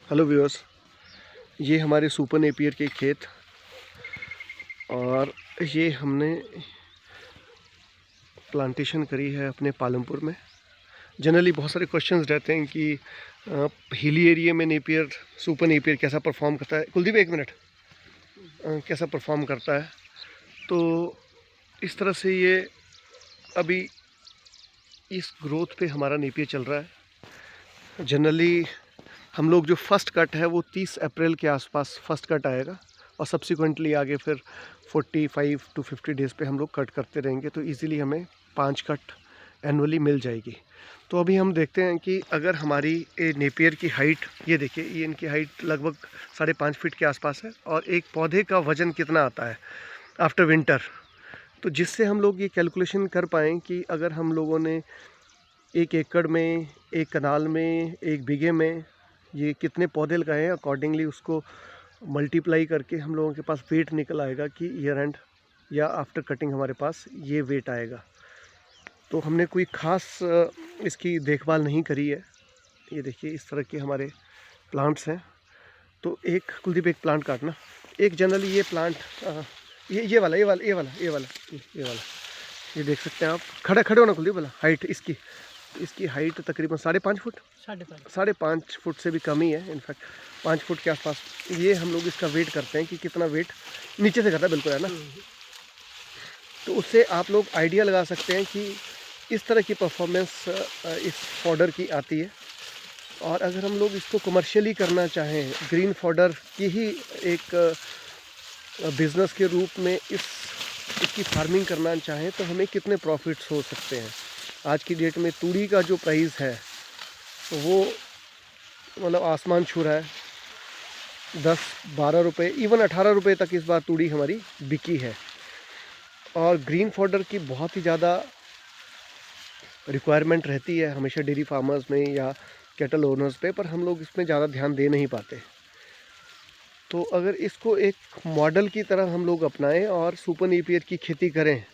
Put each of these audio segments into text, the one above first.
Hello viewers, ये हमारे super Napier के खेत और ये हमने प्लांटेशन करी है अपने पालमपुर में। जनरली बहुत सारे क्वेश्चंस रहते हैं कि हिली एरिया में नेपियर सुपर नेपियर कैसा परफॉर्म करता है। कुलदीप एक मिनट, कैसा परफॉर्म करता है। तो इस तरह से ये अभी इस ग्रोथ पे हमारा नेपियर चल रहा है। जनरली हम लोग जो फर्स्ट कट है वो 30 अप्रैल के आसपास फर्स्ट कट आएगा और सब्सिक्वेंटली आगे फिर 45 to 50 डेज़ पे हम लोग कट करते रहेंगे, तो इजीली हमें 5 कट एनुअली मिल जाएगी। तो अभी हम देखते हैं कि अगर हमारी नेपियर की हाइट, ये देखिए, ये इनकी हाइट लगभग 5.5 फीट के आसपास है और एक पौधे का वज़न कितना आता है आफ्टर विंटर, तो जिससे हम लोग ये कैलकुलेशन कर पाएँ कि अगर हम लोगों ने 1 एकड़ में, 1 कनाल में, 1 बीघे में ये कितने पौधे लगाए हैं, अकॉर्डिंगली उसको मल्टीप्लाई करके हम लोगों के पास वेट निकल आएगा कि ईयर एंड या आफ्टर कटिंग हमारे पास ये वेट आएगा। तो हमने कोई ख़ास इसकी देखभाल नहीं करी है। ये देखिए इस तरह के हमारे प्लांट्स हैं। तो एक कुलदीप एक प्लांट काटना, एक जनरली ये प्लांट ये वाला ये देख सकते हैं आप। खड़े हो ना कुलदीप वाला, हाइट इसकी हाइट तकरीबन 5.5 फुट, 5.5 फुट से भी कम ही है। इनफैक्ट 5 फुट के आसपास ये हम लोग इसका वेट करते हैं कि कितना वेट नीचे से करता है, बिल्कुल है ना। तो उससे आप लोग आइडिया लगा सकते हैं कि इस तरह की परफॉर्मेंस इस फॉडर की आती है। और अगर हम लोग इसको कमर्शियली करना चाहें, ग्रीन फॉडर की ही एक बिज़नेस के रूप में इसकी फार्मिंग करना चाहें, तो हमें कितने प्रॉफिट्स हो सकते हैं। आज की डेट में तूड़ी का जो प्राइस है वो मतलब आसमान छू रहा है। 10-12 रुपये, इवन 18 रुपये तक इस बार तूड़ी हमारी बिकी है। और ग्रीन फॉडर की बहुत ही ज़्यादा रिक्वायरमेंट रहती है हमेशा डेयरी फार्मर्स में या कैटल ओनर्स पे, पर हम लोग इसमें ज़्यादा ध्यान दे नहीं पाते। तो अगर इसको एक मॉडल की तरह हम लोग अपनाएं और सुपर नेपियर की खेती करें,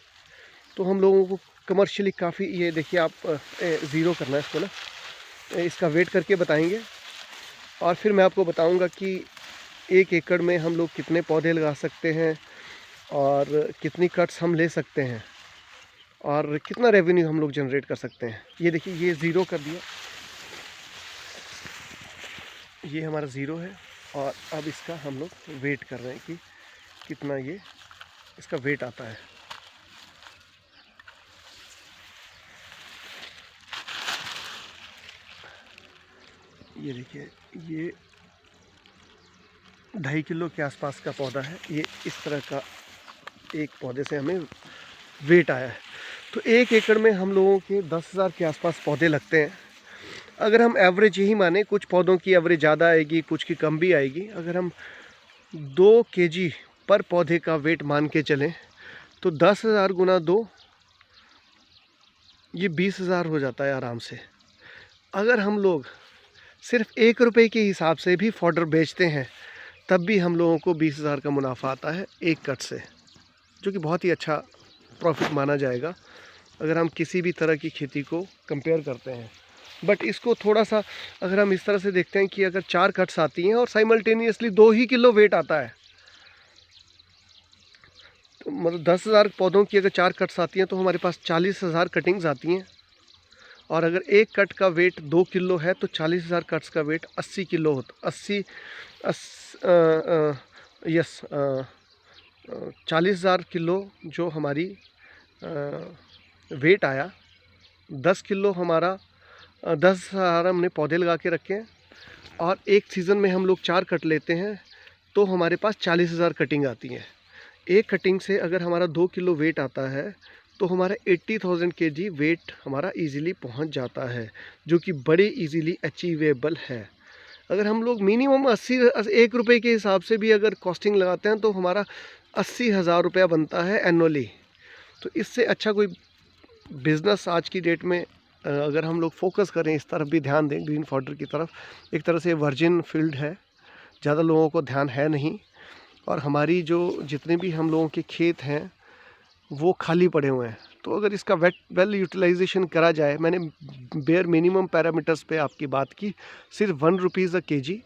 तो हम लोगों को कमर्शियली काफ़ी, ये देखिए आप ज़ीरो करना है इसको ना, इसका वेट करके बताएंगे और फिर मैं आपको बताऊंगा कि 1 एकड़ में हम लोग कितने पौधे लगा सकते हैं और कितनी कट्स हम ले सकते हैं और कितना रेवेन्यू हम लोग जनरेट कर सकते हैं। ये देखिए ये ज़ीरो कर दिया, ये हमारा ज़ीरो है। और अब इसका हम लोग वेट कर रहे हैं कि कितना ये इसका वेट आता है। ये देखिए ये 2.5 किलो के आसपास का पौधा है। ये इस तरह का एक पौधे से हमें वेट आया है। तो 1 एकड़ में हम लोगों के 10,000 के आसपास पौधे लगते हैं। अगर हम एवरेज यही माने, कुछ पौधों की एवरेज ज़्यादा आएगी, कुछ की कम भी आएगी। अगर हम 2 kg पर पौधे का वेट मान के चलें तो 10,000 गुना 2, ये 20,000 हो जाता है आराम से। अगर हम लोग सिर्फ 1 रुपये के हिसाब से भी फॉडर बेचते हैं, तब भी हम लोगों को 20,000 का मुनाफा आता है 1 कट से, जो कि बहुत ही अच्छा प्रॉफिट माना जाएगा अगर हम किसी भी तरह की खेती को कंपेयर करते हैं। बट इसको थोड़ा सा अगर हम इस तरह से देखते हैं कि अगर 4 कट्स आती हैं और साइमल्टेनियसली 2 ही किलो वेट आता है, तो मतलब 10,000 पौधों की अगर 4 कट्स आती हैं तो हमारे पास 40,000 कटिंग्स आती हैं। और अगर 1 कट का वेट 2 किलो है तो 40,000 कट्स का वेट 80 किलो होता, 40,000 किलो जो हमारी वेट आया। 10 किलो हमारा 10,000 हमने पौधे लगा के रखे हैं और एक सीज़न में हम लोग 4 कट लेते हैं, तो हमारे पास 40,000 कटिंग आती हैं। एक कटिंग से अगर हमारा 2 किलो वेट आता है तो हमारा 80,000 kg वेट हमारा इजीली पहुंच जाता है, जो कि बड़े इजीली अचीवेबल है। अगर हम लोग मिनिमम 1 रुपये के हिसाब से भी अगर कॉस्टिंग लगाते हैं तो हमारा 80,000 रुपया बनता है एनुअली। तो इससे अच्छा कोई बिज़नेस आज की डेट में अगर हम लोग फोकस करें, इस तरफ भी ध्यान दें, ग्रीन फॉडर की तरफ। एक तरह से वर्जिन फील्ड है, ज़्यादा लोगों को ध्यान है नहीं, और हमारी जो जितने भी हम लोगों के खेत हैं वो खाली पड़े हुए हैं। तो अगर इसका वेल यूटिलाइजेशन करा जाए, मैंने बेयर मिनिमम पैरामीटर्स पे आपकी बात की, सिर्फ 1 रुपीज़ अ kg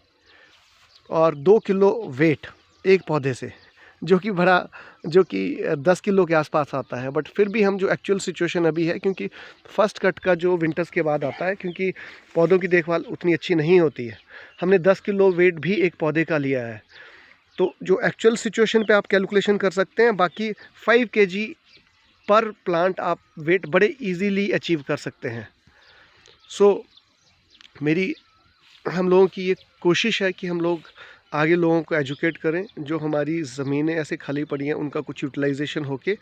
और 2 किलो वेट एक पौधे से, जो कि 10 किलो के आसपास आता है। बट फिर भी हम जो एक्चुअल सिचुएशन अभी है, क्योंकि फर्स्ट कट का जो विंटर्स के बाद आता है, क्योंकि पौधों की देखभाल उतनी अच्छी नहीं होती है, हमने 10 किलो वेट भी एक पौधे का लिया है। तो जो एक्चुअल सिचुएशन पे आप कैलकुलेशन कर सकते हैं, बाकी 5 केजी पर प्लांट आप वेट बड़े इजीली अचीव कर सकते हैं। सो मेरी हम लोगों की ये कोशिश है कि हम लोग आगे लोगों को एजुकेट करें, जो हमारी ज़मीनें ऐसे खाली पड़ी हैं उनका कुछ यूटिलाइजेशन होके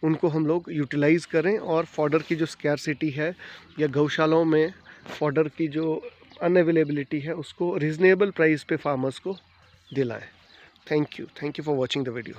उनको हम लोग यूटिलाइज़ करें, और फॉडर की जो स्कैरसिटी है या गौशालाओं में फॉडर की जो अनअवेलेबिलिटी है उसको रीज़नेबल प्राइस पे फार्मर्स को दिलाएं। Thank you for watching the video.